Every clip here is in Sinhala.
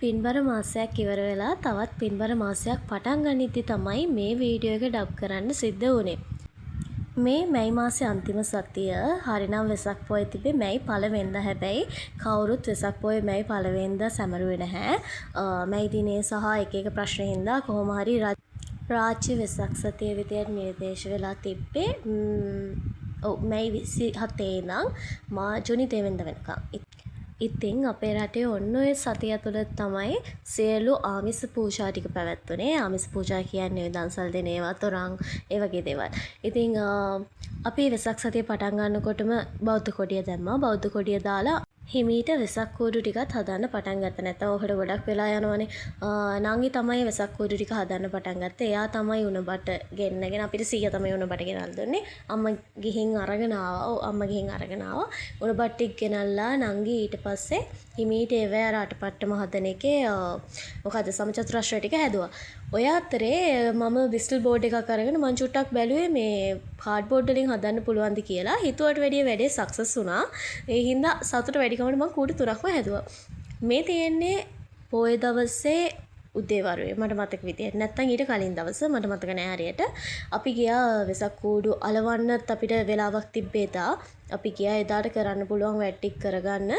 පින්බර මාසයක් ඉවර වෙලා තවත් පින්බර මාසයක් පටන් ගනිද්දි තමයි මේ වීඩියෝ එක ඩබ් කරන්න සිද්ධ වුණේ. මේ මැයි මාසේ අන්තිම සතිය හරිනම් වෙසක් පොය තිබේ මැයි පළවෙනිදා. හැබැයි කවුරුත් වෙසක් පොය මැයි පළවෙනිදා සැමරුවේ නැහැ. මැයි දිනේ සහ එක එක ප්‍රශ්න හින්දා කොහොම හරි රාජ්‍ය වෙසක් සතිය විදියට නිර්දේශ වෙලා තිබ්බේ. මැයි 27 ඉඳන් ජුනි 2 වෙනිදා වෙනකම්. ඉතින් අපේ රටේ ඔන්න ඔය සතිය ඇතුළත තමයි සියලු ආමිස පූජා ටික පැවැත්වුණේ. ආමිස පූජා කියන්නේ දන්සල් දෙන ඒවා, තොරන්, ඒ වගේ දේවල්. ඉතින් අපි වෙසක් සතිය පටන් ගන්නකොටම බෞද්ධ කොඩිය දැම්මා. බෞද්ධ කොඩිය දාලා හිමීට වෙසක් කූඩු ටිකත් හදන්න පටන් ගත්තා. නැත්නම් ඔකට ගොඩක් වෙලා යනවනේ. නංගි තමයි වෙසක් කූඩු ටික හදන්න පටන් ගත්තේ. එයා තමයි උණ බට ගෙන්නගෙන අපිට සීයා තමයි උණ බට ගෙනල්ලා දුන්නේ. අම්මා ගිහින් අරගෙන ආවා. අම්මා ගිහින් අරගෙන ආවා. උණ බට ටික ගෙනල්ලා නංගි ඊට පස්සේ හිමීට ඒවැ අර අටපට්ටම හදන එකේ මොකද සමචතුරාශ්‍රය ටික හැදුවා. ඔය අතරේ මම විස්ටල් බෝඩ් එකක් අරගෙන මං චුට්ටක් බැලුවේ මේ කාඩ් බෝඩ් වලින් හදන්න පුළුවන්ද කියලා. හිතුවට වැඩිය වැඩේ සක්සස් වුණා. ඒ හින්දා සතුට වැඩි කමට මං කූඩු 3ක්ම හැදුවා. මේ තියෙන්නේ පොය දවසේ උදේවරුේ මට මතක විදියට. නැත්තම් ඊට කලින් දවස මට මතක නෑ හරියට. අපි ගියා වෙසක් කූඩු අලවන්නත් අපිට වෙලාවක් තිබ්බේ එදා. අපි ගියා එදාට කරන්න පුළුවන් වැඩ ටික කරගන්න.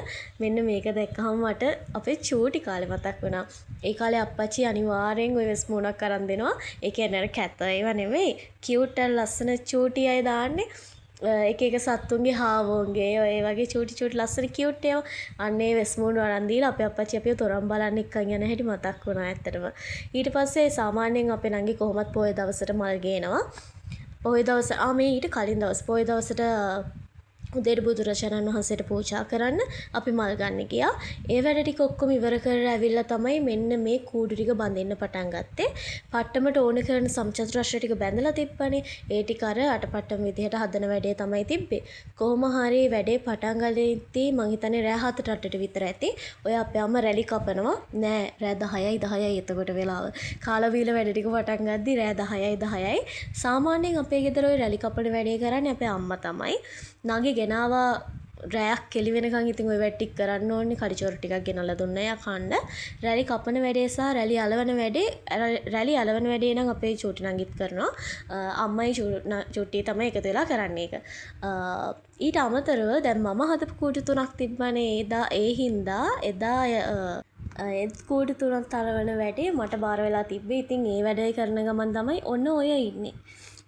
මෙන්න මේක දැක්කහම මට අපේ චූටි කාලේ මතක් වුණා. ඒ කාලේ අප්පච්චි අනිවාර්යෙන් ওই වෙස් මුණක් අරන් දෙනවා. ඒ කියන්නේ අර කැත ඒවා නෙමෙයි. කියුට් අර ලස්සන චූටි අය දාන්නේ. එක එක සත්තුන්ගේ හාවෝන්ගේ ඒ වගේ චූටි චූටි ලස්සන කියුට් ඒවා. අන්න ඒ වෙස් මුණු අරන් දීලා අපේ අප්පච්චි අපිව තොරන් බලන්න එක්කන් යන හැටි මතක් වුණා ඇත්තටම. ඊට පස්සේ සාමාන්‍යයෙන් අපේ නංගි කොහොමත් පොය දවසට මල් ගේනවා. පොය දවස මේ ඊට කලින් දවස් පොය දවසට උදේට බුදුරජාණන් වහන්සේට පූජා කරන්න අපි මල් ගන්න ගියා. ඒ වැඩ ටික ඔක්කොම ඉවර කරලා ඇවිල්ලා තමයි මෙන්න මේ කූඩු ටික බඳින්න පටන් ගත්තේ. පට්ටමට ඕන කරන සම්චතුරාශ්‍රය ටික බැඳලා තිබ්බනේ. ඒ ටික අර අටපට්ටම විදිහට හදන වැඩේ තමයි තිබ්බේ. කොහොම හරි වැඩේ පටන් ගන්නදී මං හිතන්නේ රෑ 7:00ට විතර ඇති. ඔය අපේ අම්මා රැලි කපනවා. නෑ රෑ 10යි එතකොට වෙලාව. කාලවීල වැඩ ටික පටන් ගද්දි රෑ 10යි. සාමාන්‍යයෙන් අපේ ගෙදර ඔය රැලි කපන වැඩේ කරන්නේ අපේ අම්මා තමයි. නංගි ගෙනාවා රැයක් කෙලි වෙනකන් ඉතින් ඔය වැඩ ටික කරන්න ඕනේ. කඩිචෝර ටිකක් ගෙනල්ලා දුන්නා යා කන්න. රැලි කපන වැඩේ සහ රැලි අලවන වැඩේ නම් අපේ චූටි නංගිත් කරනවා. අම්මයි චූටි තමයි එකතු වෙලා කරන්නේ ඒක. ඊට අමතරව දැන් මම හදපු කූඩු 3ක් තිබ්බනේ එදා. ඒ හින්දා එදා කූඩු 3ක් තරවන වැඩේ මට බාර වෙලා තිබ්බේ. ඉතින් ඒ වැඩේ කරන ගමන් තමයි ඔන්න ඔය ඉන්නේ.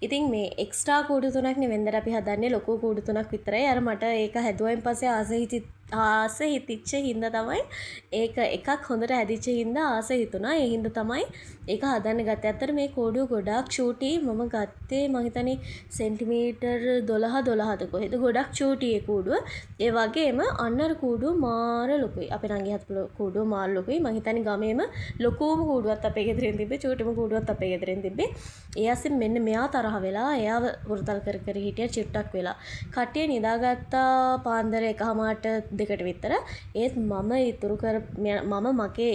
ඉතින් මේ එක්ස්ට්‍රා කූඩු 3ක් නේ වෙන්දට අපි හදන්නේ. ලොකු කූඩු 3ක් විතරයි. අර මට ඒක හැදුවයින් පස්සේ ආස හිතිච්ච හින්දා තමයි ඒක එකක් හොඳට හැදිච්ච හින්දා ආස හිතුණා. ඒ හින්දා තමයි ඒක හදන්න ගත්තේ. අතට මේ කූඩුව ගොඩක් චූටි. මම ගත්තේ මං හිතන්නේ සෙන්ටිමීටර් 12ද කොහෙද. ගොඩක් චූටි ඒ කූඩුව. ඒ වගේම අන්නර කූඩුව මාර ලොකුයි. අපේ නංගි හදපු කූඩුව මාර ලොකුයි. මං හිතන්නේ ගමේම ලොකුම කූඩුවක් අපේ ගෙදරින් තිබ්බේ. චූටිම කූඩුවක් අපේ ගෙදරින් තිබ්බේ. ඒ අසින් මෙන්න මෙයා තරහ වෙලා එයාව හුරුතල් කර හිටිය චිට්ටක් වෙලා. කට්ටිය නිදාගත්තා පාන්දර 1:00ට 2ට විතර. ඒත් මම මගේ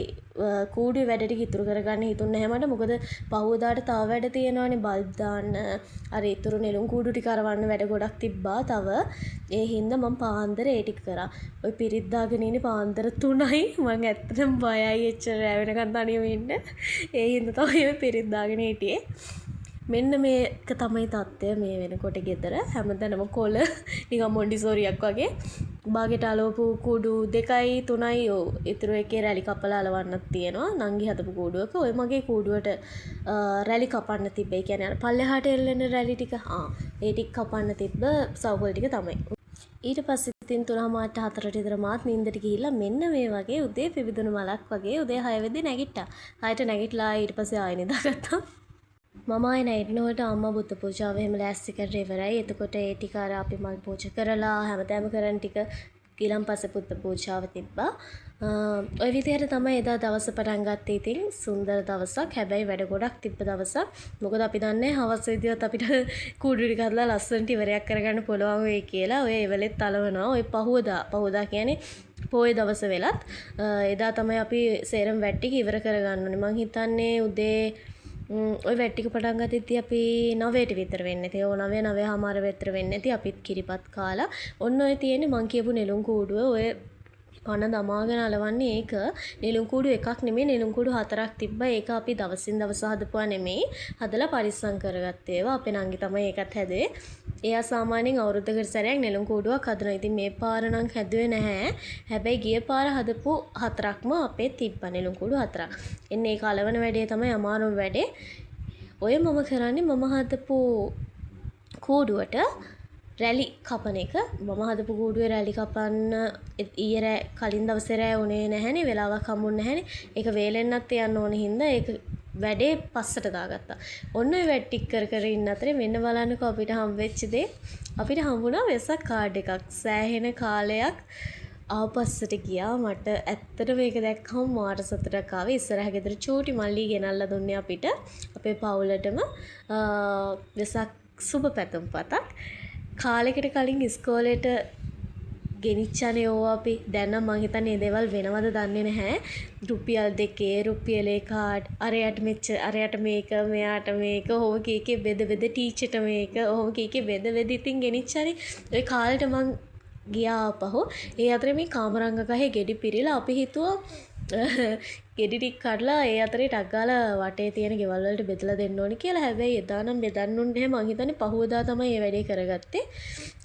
කූඩුවේ වැඩ ටික ඉතුරු කරගන්න හිතුන්නේ නැහැ මට. මොකද පහුවදාට තව වැඩ තියෙනවානේ. බල්බ් දාන්න, අර ඉතුරු නෙළුම් කූඩු ටික අරවන්න වැඩ ගොඩක් තිබ්බා තව. ඒ හින්දා මම පාන්දර ඒ ටික කරා. ඔය පිරිත් දාගෙන ඉන්නේ පාන්දර 3යි. මං ඇත්තටම බයයි එච්චර රැ වෙනකන් තනියම ඉන්න. ඒ හින්දා තමයි ඔය පිරිත් දාගෙන හිටියේ. මෙන්න මේක තමයි තත්ත්වය මේ වෙනකොට ගෙදර. හැමතැනම කොළ නිකන් මොන්ඩිසෝරියක් වගේ. බාගෙට අලවපු කූඩු 2යි 3යි ඉතුරු එකේ රැලි කපලා අලවන්නත් තියෙනවා. නංගි හදපු කූඩුවක. ඔය මගේ කූඩුවට රැලි කපන්න තිබ්බේ. ඒ කියන්නේ අර පල්ලෙහාට එල්ලෙන රැලි ටික. ඒ ටික කපන්න තිබ්බ සවුල් ටික තමයි. ඊට පස්සේ ඉතින් 3:00 4ට විතර මාත් නිින්දට ගිහිල්ලා මෙන්න මේ වගේ උදේ පිබිදුණු මලක් වගේ උදේ 6 වෙද්දි නැගිට්ටා. 6ට නැගිටලා ඊට පස්සේ ආයෙ නිදාගත්තා. මම ආයෙ නැගිටිනකොට අම්මා බුද්ධ පූජාව එහෙම ලෑස්ති කරලා ඉවරයි. එතකොට ඒ ටික අර අපි මල් පූජා කරලා හැමදාම කරන ටික ඊළඟපස්සේ බුද්ධ පූජාව තිබ්බා. ඔය විදිහට තමයි එදා දවස පටන් ගත්තේ. ඉතින් සුන්දර දවසක්. හැබැයි වැඩ ගොඩක් තිබ්බ දවසක්. මොකද අපි දන්නේ හවස් වෙද්දිවත් අපිට කූඩු ටික හදලා ලස්සනට ඉවරයක් කරගන්න පුළුවන් වෙයි කියලා. ඔය එවලෙත් අලවනවා. ඔය පහුවදා කියන්නේ පොය දවස වෙලත් එදා තමයි අපි සේරම වැඩ ටික ඉවර කරගන්න ඕනේ. මං හිතන්නේ උදේ ඔය වැඩ ටික පටන් ගත්තෙත් අපි 9ට විතර වෙන්නේ. ඒ 9:30 විතර වෙන්නේ. අපිත් කිරිපත් කාලා ඔන්න ඔය තියෙන්නේ මං කියපු නෙළුම් කූඩුව. ඔය පණ දමාගෙන අලවන්නේ ඒක නෙළුම් කූඩු එකක් නෙමෙයි නෙළුම් කූඩු 4ක් තිබ්බා. ඒක අපි දවසින් දවස හදපුවා නෙමෙයි. හදලා පරිස්සම් කරගත්ත ඒවා. අපේ නංගි තමයි ඒකත් හැදුවේ. එයා සාමාන්‍යයෙන් අවුරුද්දකට සැරයක් නෙළුම් කූඩුවක් හදනවා. ඉතින් මේ පාර නම් හැදුවේ නැහැ. හැබැයි ගිය පාර හදපු 4ක්ම අපේ තිබ්බා නෙළුම් කූඩු 4ක්. එන්නේ ඒක අලවන වැඩේ තමයි අමාරුම වැඩේ. ඔය මම කරන්නේ මම හදපු කූඩුවට රැලි කපන එක. මම හදපු කූඩුවේ රැලි කපන්න ඊයේ කලින් දවසේ රෑ උනේ නැහැනේ. වෙලාවක් හම්බුනේ නැහැනේ. ඒක වේලෙන්නත් යන්න ඕන හින්දා ඒක වැඩේ පස්සට දාගත්තා. ඔන්න ඔය වැඩ ටික කර කර ඉන්න අතරේ මෙන්න බලන්නකෝ අපිට හම්බෙච්ච දේ. අපිට හම්බුණා වෙසක් කාඩ් එකක්. සෑහෙන කාලයක් ආපස්සට ගියා. මට ඇත්තට මේක දැක්කම මාර සතුටක් ආවේ. ඉස්සරහ ගෙදර චූටි මල්ලි ගෙනල්ලා දුන්නේ අපිට. අපේ පවුලටම වෙසක් සුබ පැතුම් පතක්. කාලෙකට කලින් ඉස්කෝලේට ගෙනිච්චනේ ඕවා අපි. දැන් නම් මං හිතන්නේ මේ දේවල් වෙනවද දන්නේ නැහැ. රුපියල් 2 රුපියලේ කාඩ් අරයට අරයට මේක මෙයාට මේක ඔහොම කීකේ බෙද ටීචර්ට මේක ඔහොම කීකේ බෙද ඉතින් ගෙනිච්චනේ. ඒ කාලෙට මං ගියා ආපහු. ඒ අතරේ මේ කාමරංග ගහේ ගෙඩි පිරීලා අපි හිතුවා ගෙඩි ටික කඩලා ඒ අතරේ ටක් ගාලා වටේ තියෙන ගෙවල් වලට බෙදලා දෙන්න ඕනි කියලා. හැබැයි එදා නම් බෙදන්නුන්නේ නැහැ. මං හිතන්නේ පහුවදා තමයි මේ වැඩේ කරගත්තේ.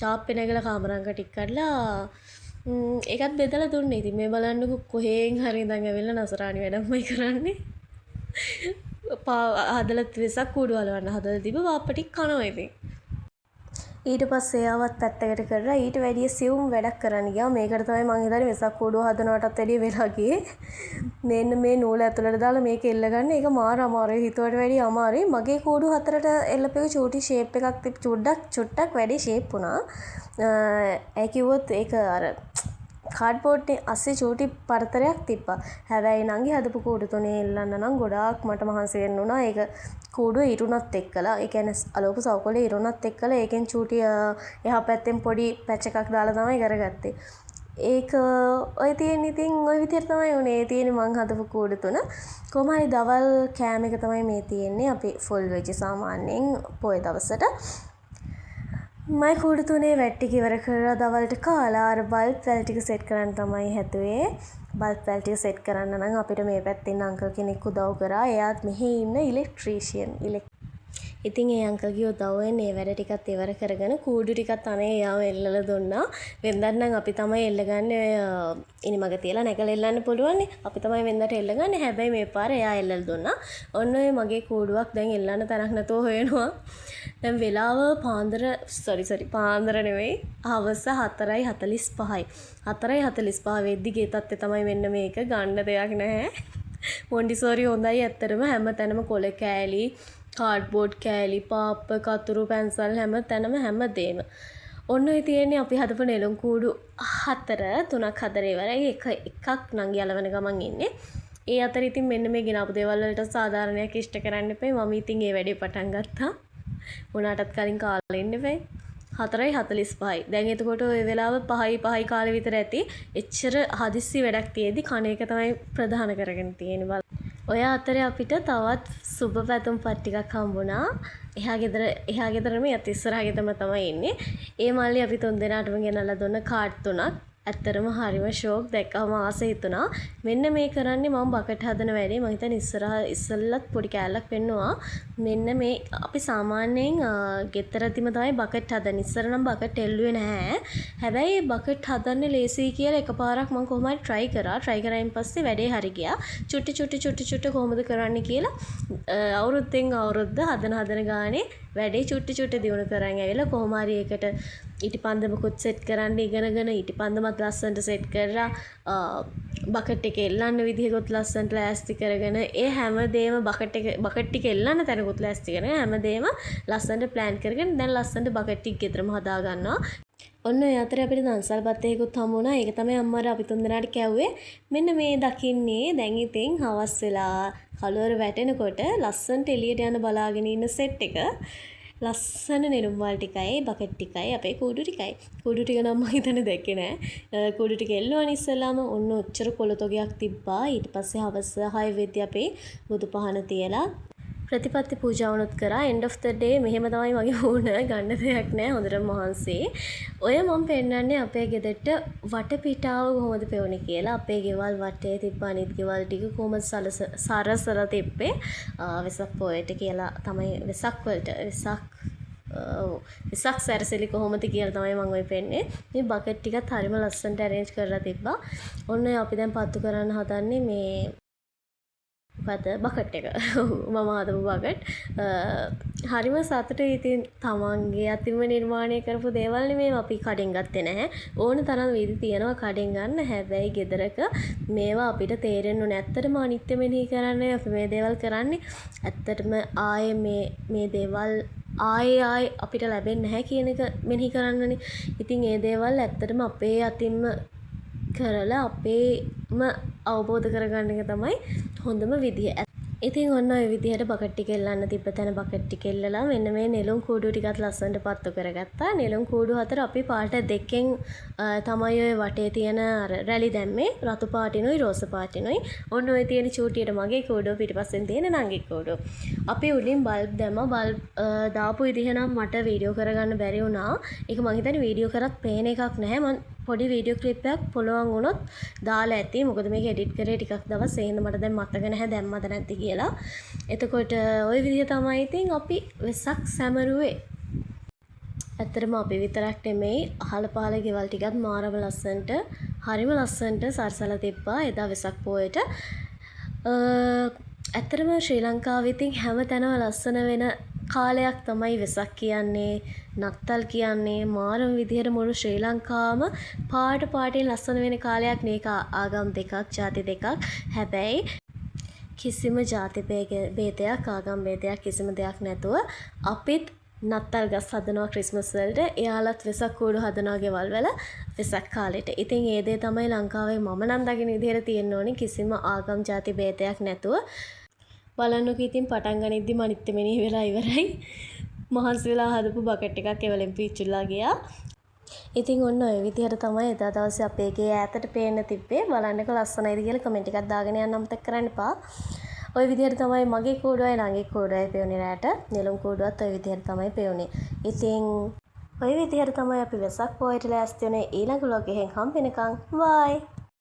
තාප්පේ නැගලා කාමරංග ටික කඩලා ඒකත් බෙදලා දුන්නේ. ඉතින් මේ බලන්නකො කොහෙන් හරි ඉඳන් ඇවිල්ලා නසරාණි වැඩක්මයි කරන්නේ. හදලා වෙසක් කූඩු අලවන්න හදලා තිබ්බ වාප්ප ටික කනවා ඉතින්. ඊට පස්සේ ආවත් පැත්තකට කරලා ඊට වැඩිය සියුම් වැඩක් කරන්න ගියා. මේකට තමයි මං හිතන්නේ වෙසක් කූඩුව හදනවටත් වැඩිය වෙලා ගියේ. මෙන්න මේ නූල ඇතුළට දාලා මේක එල්ල ගන්න. ඒක මාර අමාරුයි. හිතුවට වැඩිය අමාරුයි. මගේ කූඩුව හතරට එල්ලපෙක චූටි ෂේප් එකක් තිබ්බ. චුට්ටක් වැඩි ෂේප් වුණා. ඒ කිව්වොත් ඒක අර කාඩ්බෝඩ් අස්සේ චූටි පරතරයක් තිබ්බා. හැබැයි නංගි හදපු කූඩු තුනේ එල්ලන්න නම් ගොඩාක් මට මහන්සි වෙන්න වුණා. ඒක කූඩුව ඉරුණත් එක්කලා, ඒ කියන්නේ අලෝක සවුකොලේ ඉරුණත් එක්කලා ඒකෙන් චූටි එහා පැත්තෙන් පොඩි පැච් එකක් දාලා තමයි කරගත්තේ. ඒක ඔය තියෙන ඉතින් ඔය විදිහට තමයි උනේ. තියෙන්නේ මං හදපු කූඩු තුන. කොහොම හරි දවල් කෑම එක තමයි මේ තියෙන්නේ. අපි ෆුල් වෙජ් සාමාන්‍යයෙන් පොය දවසට. මයි කූඩු තුනේ වැට් ටික ඉවර කරලා දවල්ට කාලා අර බල්බ් වැල් ටික සෙට් කරන්න තමයි හැදුවේ. බල්බ් වැල් ටික සෙට් කරන්න නම් අපිට මේ පැත්තෙන් අංකල් කෙනෙක් උදව් කරා. එයාත් මෙහි ඉන්න ඉලෙක්ට්‍රීෂියන්. ඉතින් ඒ අංකල්ගේ උදව්වෙන් මේ වැඩ ටිකත් ඉවර කරගෙන කූඩු ටිකත් අනේ එයාම එල්ලලා දුන්නා. වෙනදත් නම් අපි තමයි එල්ලගන්නේ. ඉනිමග තියලා නැගලා එල්ලන්න පුළුවන්නේ. අපි තමයි වෙනදට එල්ලගන්නේ. හැබැයි මේ පාර එයා එල්ලලා දුන්නා. ඔන්න ඔය මගේ කූඩුවක් දැන් එල්ලන්න තරක් නැතුව හොයනවා. දැන් වෙලාව පාන්දර නෙවෙයි. හවස 4:45යි. 4:45 වෙද්දි ගේ තත්ත්වය තමයි මෙන්න මේක. ගන්න දෙයක් නැහැ. මොන්ඩිසෝරි හොඳයි ඇත්තටම. හැම තැනම කොළ කෑලි, කාඩ්බෝඩ් කෑලි, පාප්ප, කතුරු, පැන්සල් හැම තැනම හැමදේම. ඔන්න ඔය තියෙන්නේ අපි හදපු නෙළුම් කූඩු 3ක් හදලා ඉවරයි. එකක් නංගි අලවන ගමන් ඉන්නේ. ඒ අතර ඉතින් මෙන්න මේ ගෙනාපු දේවල් වලට සාධාරණයක් ඉෂ්ට කරන්න එපා. මම ඉතින් ඒ වැඩේ පටන් ගත්තා. උනාටත් කලින් කාලේ ඉන්න එපා. 4:45යි. දැන් එතකොට ඔය වෙලාව 5:05 කාලෙ විතර ඇති. එච්චර හදිස්සි වැඩක් තියේදි කණ එක තමයි ප්‍රධාන කරගෙන තියෙන්නේ. ඔය අතරේ අපිට තවත් සුබ පැතුම් පත් ටිකක් හම්බුණා. එහා ගෙදර මේ අත ඉස්සරහා ගෙදරම තමයි ඉන්නේ. ඒ මල්ලි අපි 3 දෙනාටම ගෙනල්ලා දුන්න කාඩ් 3ක්. ඇත්තටම හරිම ෂෝක්. දැක්කම ආස හිතුණා. මෙන්න මේ කරන්නේ මම බකට් හදන වැඩේ. මම හිතන්නේ ඉස්සෙල්ලත් පොඩි කෑල්ලක් වෙන්නවා. මෙන්න මේ අපි සාමාන්‍යයෙන් ගෙදරදිම තමයි බකට් හදන්නේ. ඉස්සර නම් බකට් එල්ලුවේ නැහැ. හැබැයි බකට් හදන්නේ ලේසියි කියලා එකපාරක් මම කොහොම හරි try කරායින් පස්සේ වැඩේ හරි ගියා. චුට්ටි කොහොමද කරන්නේ කියලා අවුරුද්දෙන් අවුරුද්ද හදන ගානේ වැඩේ චුට්ටි දියුණු කරන් ඇවිල්ලා කොහොම හරි ඒකට ඉටිපන්දමකුත් සෙට් කරන්න ඉගෙනගෙන ඉටිපන්දමත් ලස්සනට සෙට් කරලා බකට් එක එල්ලන්න විදිහකුත් ලස්සනට ලෑස්ති කරගෙන ඒ හැමදේම බකට් ටික එල්ලන්න තැනකුත් ලෑස්ති කරගෙන හැමදේම ලස්සනට ප්ලෑන් කරගෙන දැන් ලස්සනට බකට් ටික ගෙදරම හදා ගන්නවා. ඔන්න ඔය අතරේ අපිට දන්සල් බත්තේකුත් හමු වුණා. ඒක තමයි අම්මාට අපි 3 දෙනාට කැව්වේ. මෙන්න මේ දකින්නේ දැන් ඉතින් හවස් වෙලා කළුවර වැටෙනකොට ලස්සනට එළියට යන බලාගෙන ඉන්න සෙට් එක. ලස්සන නෙළුම් වල් ටිකයි බකට් ටිකයි අපේ කූඩු ටිකයි. කූඩු ටික නම් මම හිතන්නේ දැක්කේ නෑ. කූඩු ටික එල්ලුවානේ ඉස්සෙල්ලාම ඔන්න ඔච්චර කොළ තොගයක් තිබ්බා. ඊට පස්සේ හවස 6 වෙද්දී අපේ බුදු පහන තියලා ප්‍රතිපත්ති පූජාවනුත් කරා end of the day මෙහෙම තමයි මගේ වුණ ගන්න දෙයක් නෑ හොඳටම මහන්සි. ඔය මම පෙන්නන්නේ අපේ ගෙදරට වටපිටාව කොහොමද පෙවුනේ කියලා. අපේ ගෙවල් වටේ තිබ්බ අනිත් ගෙවල් ටික කොහොමද සරසලා තිබ්බේ. වෙසක් පොයට කියලා තමයි වෙසක් වලට වෙසක් සැරසිලි කොහොමද කියලා තමයි මම ඔය පෙන්නේ. මේ බකට් ටිකත් හරිම ලස්සනට arrange කරලා තිබ්බා. ඔන්න අපි දැන් පත්තු කරන්න හදන්නේ මේ බකට් එක. මම හදපු බකට්. හරිම සතුටුයි ඉතින් තමන්ගේ අතින්ම නිර්මාණය කරපු දේවල් නෙමේ අපි කඩෙන් ගත්තේ නැහැ. ඕන තරම් විදි තියෙනවා කඩෙන් ගන්න. හැබැයි ගෙදරක මේවා අපිට තේරෙන්නේ නැහැ. ඇත්තටම අනිත්‍ය මෙනෙහි කරන්නේ අපි මේ දේවල් කරන්නේ. ඇත්තටම ආයේ මේ දේවල් ආයේ අපිට ලැබෙන්නේ නැහැ කියන එක මෙනෙහි කරන්නනේ. ඉතින් ඒ දේවල් ඇත්තටම අපේ අතින්ම කරලා අපේම අවබෝධ කරගන්න එක තමයි හොඳම විදිය. ඉතින් ඔන්න ඔය විදිහට බකට් ටික එල්ලන්න තිබ්බ තැන බකට් ටික එල්ලලා මෙන්න මේ නෙළුම් කූඩු ටිකත් ලස්සනට පත්තු කරගත්තා. නෙළුම් කූඩු හතර අපි පාට දෙකෙන් තමයි ඔය වටේ තියෙන රැලි දැම්මේ. රතු පාටිනුයි රෝස පාටිනුයි. ඔන්න ඔය තියෙන චූටියට මගේ කූඩුව පිටිපස්සෙන් තියෙන නංගි කූඩුව. අපි උඩින් බල්බ් දැම්මා. බල්බ් දාපු විදිහ නම් මට වීඩියෝ කරගන්න බැරි වුණා. ඒක මං හිතන්නේ වීඩියෝ කරත් පේන එකක් නැහැ. මං පොඩි වීඩියෝ ක්ලිප් එකක් පුළුවන් වුණොත් දාලා ඇති. මොකද මේක එඩිට් කරේ ටිකක් දවස් එහෙනම් මට දැන් මතක නැහැ දැම්මද නැද්ද කියලා. එතකොට ওই විදිහ තමයි ඉතින් අපි වෙසක් සැමරුවේ. ඇත්තටම අපි විතරක් නෙමෙයි අහල පහල ගෙවල් ටිකත් මාරම ලස්සනට හරිම ලස්සනට සරසලා තිබ්බා එදා වෙසක් පොයට. ඇත්තටම ශ්‍රී ලංකාවේ ඉතින් හැම තැනම ලස්සන වෙන කාලයක් තමයි වෙසක් කියන්නේ. නත්තල් කියන්නේ මාරම විදිහට මුළු ශ්‍රී ලංකාවම පාටින් ලස්සන වෙන කාලයක්. මේක ආගම් දෙකක් ජාති දෙකක්. හැබැයි කිසිම ජාති භේදයක් ආගම් භේදයක් කිසිම දෙයක් නැතුව අපිත් නත්තල් ගස් හදනවා ක්‍රිස්මස් වලට. එයාලත් වෙසක් කූඩු හදනවා ගෙවල් වල වෙසක් කාලෙට. ඉතින් ඒ දේ තමයි ලංකාවේ මම නම් දකින විදිහට තියෙන්න ඕනේ. කිසිම ආගම් ජාති භේදයක් නැතුව. බලන්නකෝ ඉතින් පටන් ගනිද්දි මනිත්ත මෙනෙහි වෙලා ඉවරයි. මහන්සි වෙලා හදපු බකට් එකක් එවලෙන් පිච්චිලා ගියා. ඉතින් ඔන්න ඔය විදිහට තමයි එදා දවසේ අපේ ගේ ඈතට පේන්න තිබ්බේ. බලන්නකෝ ලස්සනයිද කියලා කමෙන්ට් එකක් දාගෙන යන්න අමතක කරන්න එපා. ඔය විදිහට තමයි මගේ කූඩුවයි නංගි කූඩුවයි පෙවුනේ රැට. නෙළුම් කූඩුවත් ඔය විදිහට තමයි පෙවුනේ. ඉතින් ඔය විදිහට තමයි අපි වෙසක් පොයට ලෑස්ති වෙන්නේ. ඊළඟ vlog එකෙන් හම්බ වෙනකන් bye.